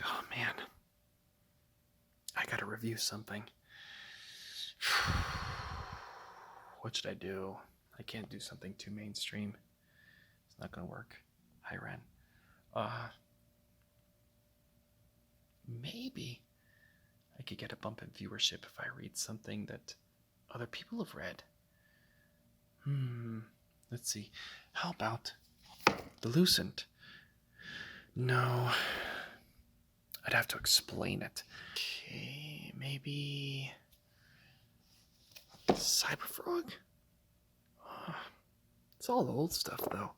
Oh, man. I gotta review something. What should I do? I can't do something too mainstream. It's not gonna work. Hi, Ren. Maybe I could get a bump in viewership if I read something that other people have read. Let's see. How about The Lucent? No. I'd have to explain it. Okay, maybe Cyberfrog? It's all old stuff, though.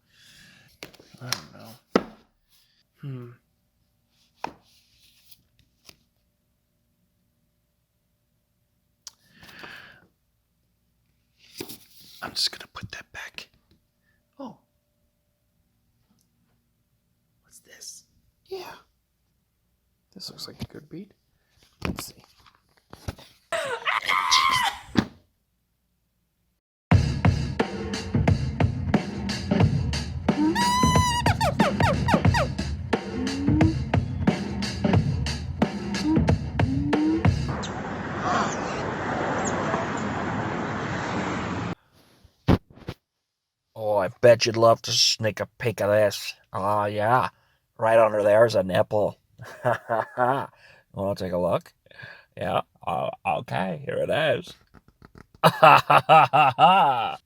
I don't know. I'm just gonna put that back. Oh. What's this? Yeah. This looks like a good beat. Let's see. Oh, I bet you'd love to sneak a peek of this. Oh, yeah. Right under there's a nipple. Want to take a look? Yeah. Okay, here it is. Hi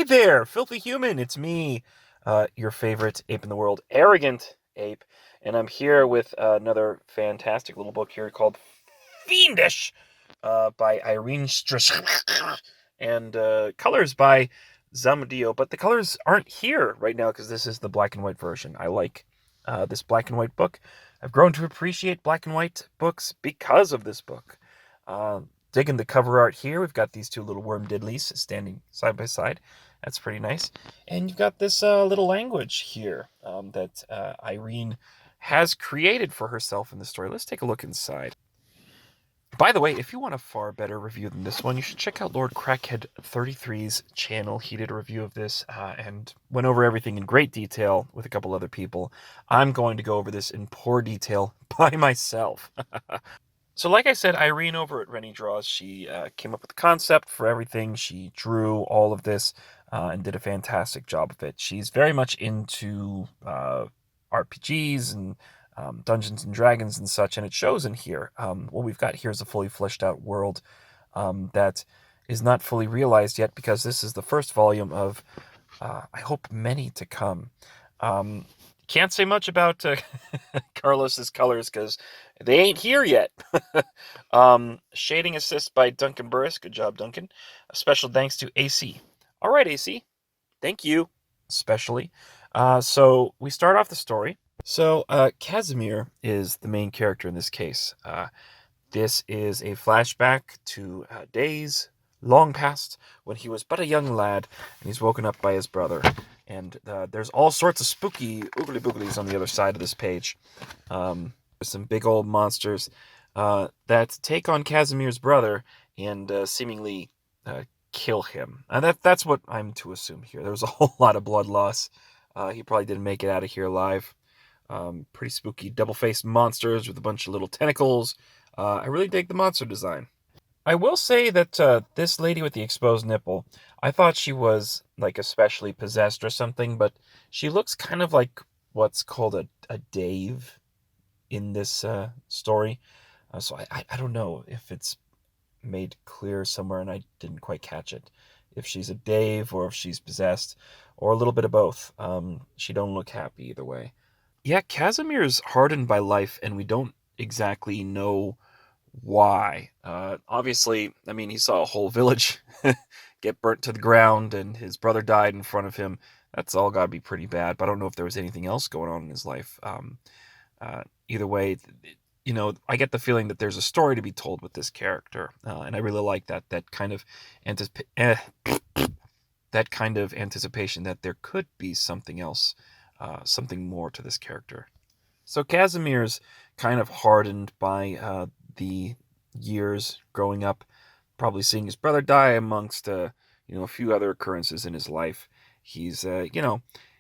there, filthy human. It's me, your favorite ape in the world, Arrogant Ape. And I'm here with another fantastic little book here called Fiendish by Irene Strish. And colors by Zamudio, but the colors aren't here right now because this is the black and white version. I like this black and white book. I've grown to appreciate black and white books because of this book. Digging the cover art here. We've got these two little worm diddlies standing side by side. That's pretty nice. And you've got this little language here that Irene has created for herself in the story. Let's take a look inside. By the way, if you want a far better review than this one, you should check out Lord Crackhead 33's channel. He did a review of this and went over everything in great detail with a couple other people. I'm going to go over this in poor detail by myself. So like I said, Irene over at Renie Draws, she came up with the concept for everything. She drew all of this and did a fantastic job of it. She's very much into RPGs and Dungeons and Dragons and such, and it shows in here. What we've got here is a fully fleshed out world that is not fully realized yet because this is the first volume of, I hope, many to come. Can't say much about Carlos's colors because they ain't here yet. Shading assist by Duncan Burris. Good job, Duncan. A special thanks to AC. All right, AC. Thank you, especially. So we start off the story. So Casimir is the main character in this case. This is a flashback to days long past when he was but a young lad and he's woken up by his brother. And there's all sorts of spooky oogly booglies on the other side of this page. There's some big old monsters that take on Casimir's brother and seemingly kill him. And that's what I'm to assume here. There was a whole lot of blood loss. He probably didn't make it out of here alive. Pretty spooky double-faced monsters with a bunch of little tentacles. I really dig the monster design. I will say that this lady with the exposed nipple, I thought she was like especially possessed or something, but she looks kind of like what's called a Dave in this story. So I don't know if it's made clear somewhere and I didn't quite catch it. If she's a Dave or if she's possessed or a little bit of both. She don't look happy either way. Yeah, Casimir's hardened by life, and we don't exactly know why. Obviously, I mean, he saw a whole village get burnt to the ground, and his brother died in front of him. That's all got to be pretty bad, but I don't know if there was anything else going on in his life. Either way, I get the feeling that there's a story to be told with this character, and I really like that kind of that kind of anticipation that there could be something else. Something more to this character. So Casimir's kind of hardened by the years growing up, probably seeing his brother die amongst a few other occurrences in his life. He's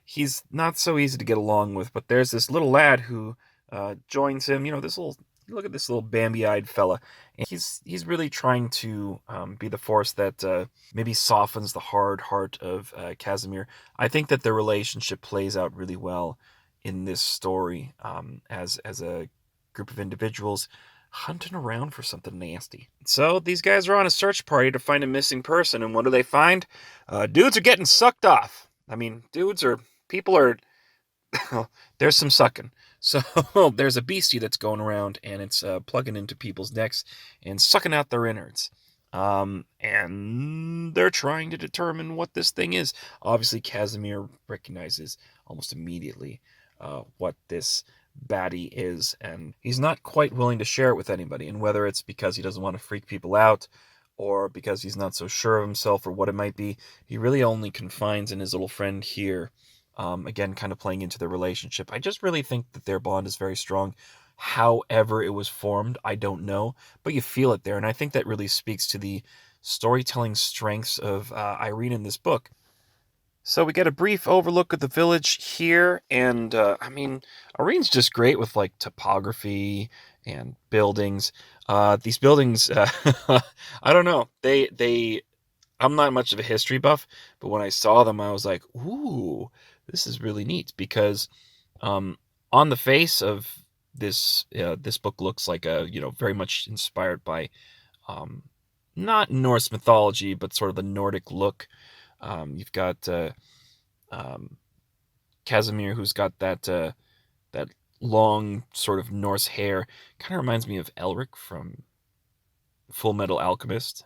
he's not so easy to get along with, but there's this little lad who joins him. This little look at this little Bambi-eyed fella. And he's really trying to be the force that maybe softens the hard heart of Casimir. I think that their relationship plays out really well in this story as a group of individuals hunting around for something nasty. So these guys are on a search party to find a missing person, and what do they find? Dudes are getting sucked off. I mean, people are there's some sucking. So there's a beastie that's going around, and it's plugging into people's necks and sucking out their innards. And they're trying to determine what this thing is. Obviously, Casimir recognizes almost immediately what this baddie is, and he's not quite willing to share it with anybody. And whether it's because he doesn't want to freak people out, or because he's not so sure of himself, or what it might be, he really only confides in his little friend here. Again, kind of playing into their relationship. I just really think that their bond is very strong. However it was formed, I don't know, but you feel it there, and I think that really speaks to the storytelling strengths of Irene in this book. So we get a brief overlook of the village here, and I mean, Irene's just great with like topography and buildings. These buildings, I don't know, they I'm not much of a history buff, but when I saw them, I was like, ooh, this is really neat, because on the face of this book looks like very much inspired by um, not Norse mythology, but sort of the Nordic look. You've got um, Casimir, who's got that long sort of Norse hair. Kind of reminds me of Elric from Full Metal Alchemist,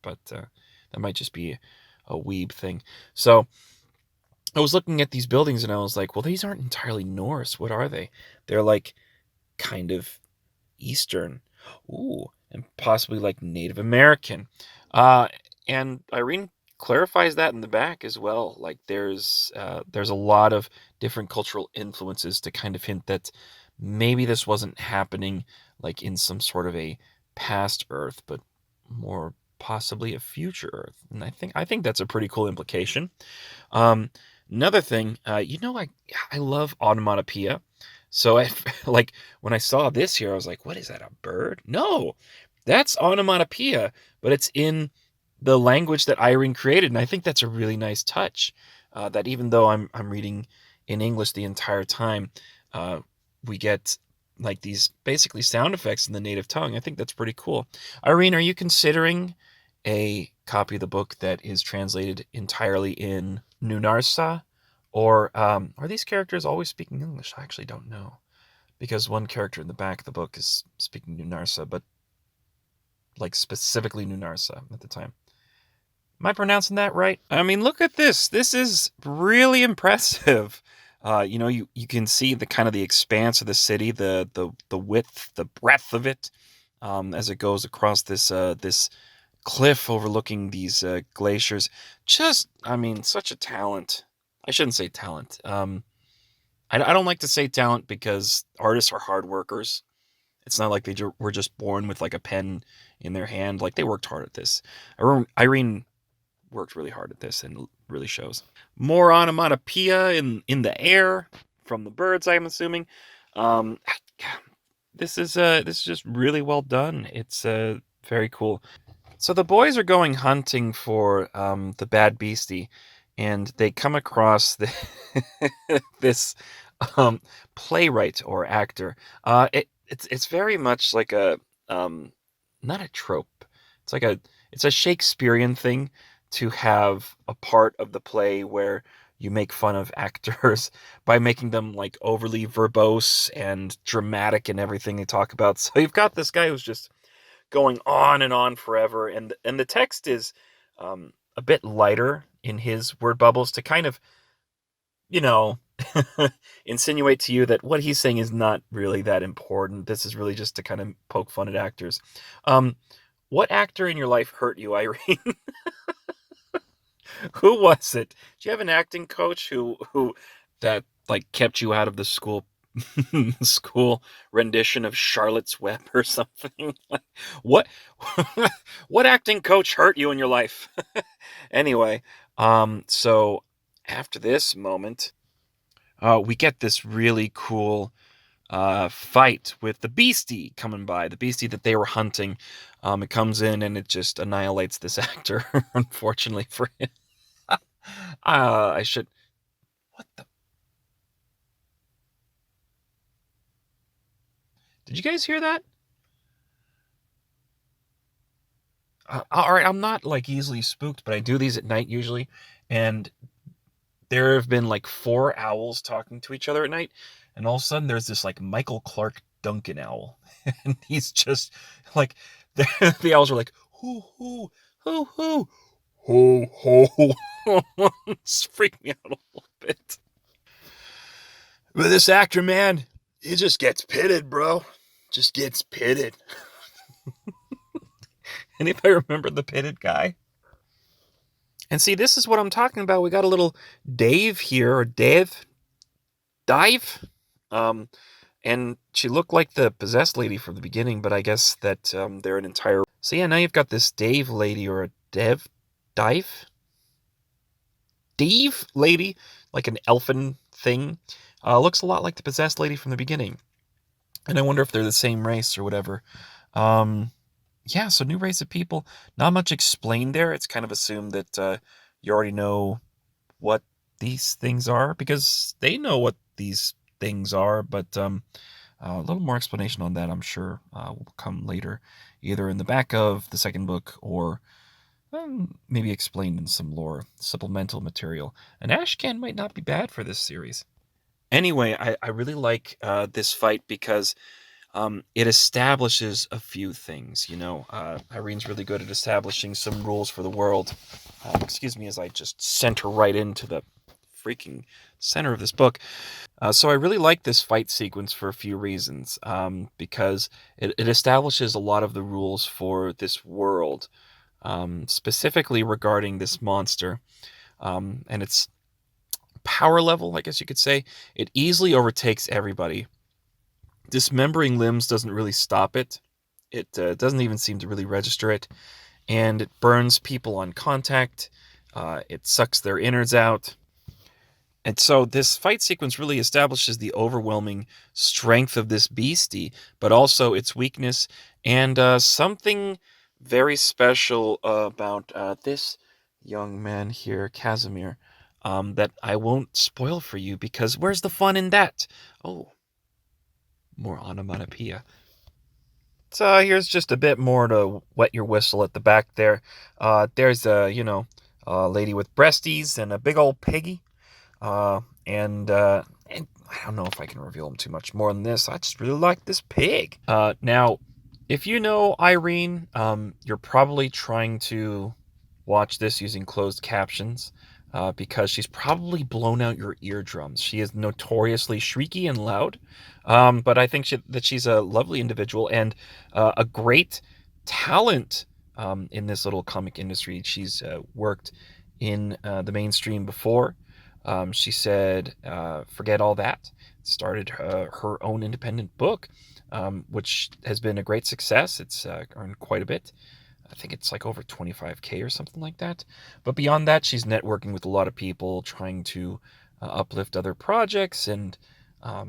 but that might just be a weeb thing. So I was looking at these buildings and I was like, well, these aren't entirely Norse. What are they? They're like kind of Eastern. Ooh, and possibly like Native American. Uh, and Irene clarifies that in the back as well. Like there's a lot of different cultural influences to kind of hint that maybe this wasn't happening like in some sort of a past Earth, but more possibly a future Earth. And I think that's a pretty cool implication. Um, Another thing, I love onomatopoeia. So like when I saw this here, I was like, "What is that? A bird?" No, that's onomatopoeia, but it's in the language that Irene created, and I think that's a really nice touch. That even though I'm reading in English the entire time, uh, we get like these basically sound effects in the native tongue. I think that's pretty cool. Irene, are you considering a copy of the book that is translated entirely in Nunursa? Or are these characters always speaking English? I actually don't know. Because one character in the back of the book is speaking Nunarsa, but like specifically Nunarsa at the time. Am I pronouncing that right? I mean, look at this. This is really impressive. You can see the kind of the expanse of the city, the width, the breadth of it, as it goes across this cliff overlooking these glaciers. Just, I mean, such a talent. I shouldn't say talent. I don't like to say talent because artists are hard workers. It's not like were just born with like a pen in their hand. Like they worked hard at this. Irene worked really hard at this, and it really shows. More onomatopoeia in the air from the birds, I'm assuming. Um, this is just really well done. It's very cool. So the boys are going hunting for the bad beastie, and they come across this um, playwright or actor. It's very much like a not a trope. It's a Shakespearean thing to have a part of the play where you make fun of actors by making them like overly verbose and dramatic in everything they talk about. So you've got this guy who's just going on and on forever, and the text is a bit lighter in his word bubbles to kind of you know insinuate to you that what he's saying is not really that important. This is really just to kind of poke fun at actors. Um, what actor in your life hurt you, Irene? Who was it? Do you have an acting coach who that like kept you out of the school rendition of Charlotte's Web or something? what what acting coach hurt you in your life? Anyway, so after this moment, we get this really cool fight with the beastie coming by, the beastie that they were hunting. It comes in and it just annihilates this actor, unfortunately for him. I should. What the? Did you guys hear that? All right, I'm not like easily spooked, but I do these at night usually, and there have been like 4 owls talking to each other at night, and all of a sudden there's this like Michael Clark Duncan owl, and he's just like the owls are like hoo hoo hoo hoo ho ho. It's freaking me out a little bit. But this actor, man, he just gets pitted, bro. Just gets pitted. Anybody remember the pitted guy? And see, this is what I'm talking about. We got a little Dave here, or Dive. And she looked like the possessed lady from the beginning, but I guess that they're an entire. So yeah, now you've got this Dave lady, or a Dive lady, like an elfin thing. Looks a lot like the possessed lady from the beginning. And I wonder if they're the same race or whatever. Yeah, so new race of people. Not much explained there. It's kind of assumed that you already know what these things are, because they know what these things are, but a little more explanation on that, I'm sure, will come later, either in the back of the second book or maybe explained in some lore, supplemental material. An ashcan might not be bad for this series. Anyway, I really like this fight because it establishes a few things. Irene's really good at establishing some rules for the world. Excuse me as I just center right into the freaking center of this book. So I really like this fight sequence for a few reasons, because it establishes a lot of the rules for this world, specifically regarding this monster, and its power level, I guess you could say. It easily overtakes everybody. Dismembering limbs doesn't really stop it. It doesn't even seem to really register it, and it burns people on contact. It sucks their innards out. And so this fight sequence really establishes the overwhelming strength of this beastie, but also its weakness, and something very special about this young man here, Casimir, that I won't spoil for you, because where's the fun in that? Oh, more onomatopoeia. So here's just a bit more to wet your whistle at the back there. There's a lady with breasties and a big old piggy. And I don't know if I can reveal them too much more than this. I just really like this pig. Now, if you know Irene, you're probably trying to watch this using closed captions, because she's probably blown out your eardrums. She is notoriously shrieky and loud, but I think that she's a lovely individual and a great talent in this little comic industry. She's worked in the mainstream before. She said, forget all that, started her own independent book, which has been a great success. It's earned quite a bit. I think it's like over 25K or something like that. But beyond that, she's networking with a lot of people, trying to uplift other projects and,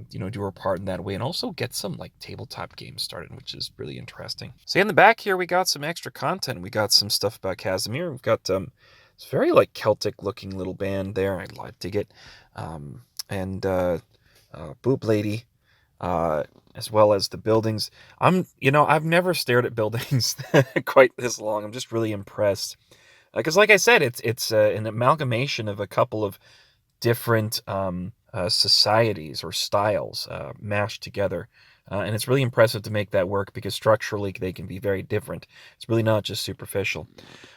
do her part in that way, and also get some like tabletop games started, which is really interesting. So in the back here, we got some extra content. We got some stuff about Casimir. We've got it's very like Celtic looking little band there. I dig it. And Boob Lady, as well as the buildings. I've never stared at buildings quite this long. I'm just really impressed. Because like I said, it's an amalgamation of a couple of different societies or styles mashed together. And it's really impressive to make that work, because structurally they can be very different. It's really not just superficial.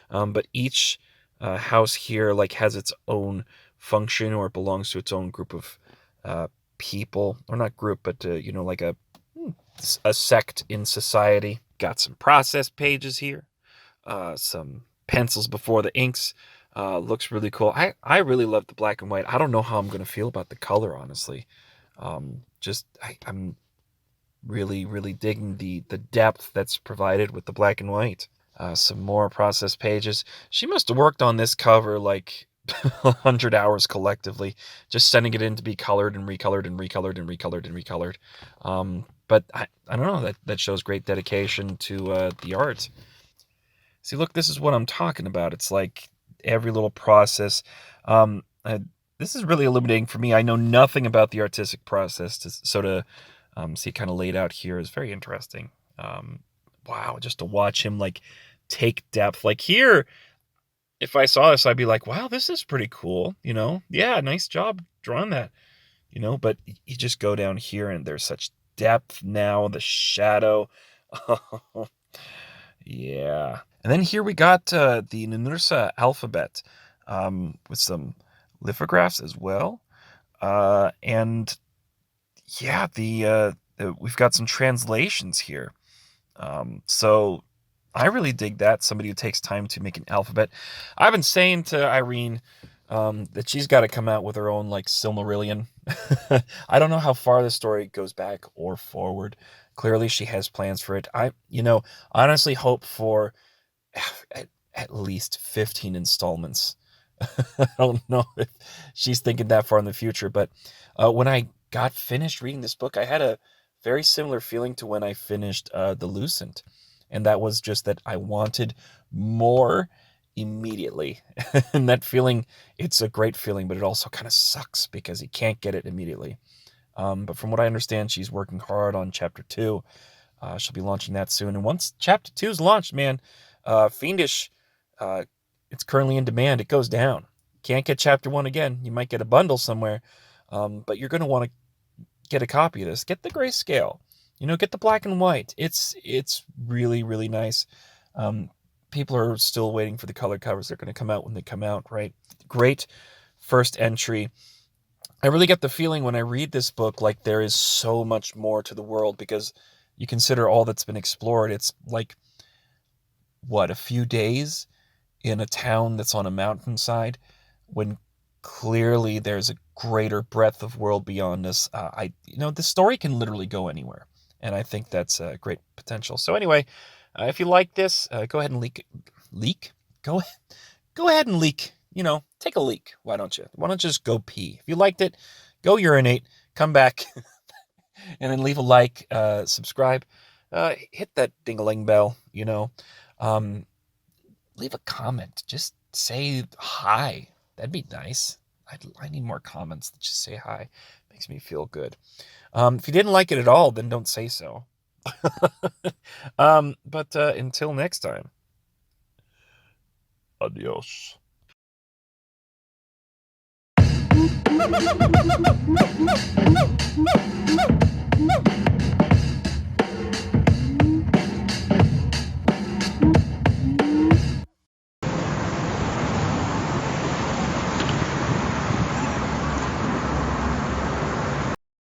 But each house here like has its own function, or it belongs to its own group of people, or not group, but like a sect in society. Got some process pages here, some pencils before the inks. Looks really cool. I really love the black and white. I don't know how I'm gonna feel about the color, honestly. I'm really, really digging the depth that's provided with the black and white. Some more process pages. She must have worked on this cover like 100 hours collectively, just sending it in to be colored and recolored and recolored and recolored and recolored. But I don't know, that shows great dedication to the art. See, look, this is what I'm talking about. It's like every little process. This is really illuminating for me. I know nothing about the artistic process, so to see it kind of laid out here is very interesting. Wow, just to watch him like take depth. Like here, if I saw this, I'd be like, wow, this is pretty cool. Yeah, nice job drawing that. But you just go down here and there's such depth now, the shadow. Yeah. And then here we got the Nunursa alphabet with some lithographs as well. And yeah, we've got some translations here. So I really dig that. Somebody who takes time to make an alphabet. I've been saying to Irene that she's got to come out with her own like Silmarillion. I don't know how far the story goes back or forward. Clearly, she has plans for it. I honestly hope for at least 15 installments. I don't know if she's thinking that far in the future, but when I got finished reading this book, I had a very similar feeling to when I finished The Lucent, and that was just that I wanted more immediately. And that feeling, it's a great feeling, but it also kind of sucks because you can't get it immediately. But from what I understand, she's working hard on Chapter 2. She'll be launching that soon. And once Chapter 2 is launched, man, Fiendish, it's currently in demand. It goes down. Can't get Chapter 1 again. You might get a bundle somewhere, but you're going to want to get a copy of this. Get the grayscale. Get the black and white. It's really, really nice. People are still waiting for the color covers. They're going to come out when they come out, right? Great first entry. I really get the feeling when I read this book like there is so much more to the world, because you consider all that's been explored. It's like, what, a few days in a town that's on a mountainside, when clearly there's a greater breadth of world beyond us. The story can literally go anywhere, and I think that's a great potential. So anyway, if you like this, go ahead and leak. Go ahead and leak. Take a leak. Why don't you just go pee? If you liked it, go urinate, come back, and then leave a like, subscribe, hit that ding-a-ling bell. Leave a comment. Just say hi. That'd be nice. I need more comments that just say hi. Makes me feel good. If you didn't like it at all, then don't say so. But until next time, adios.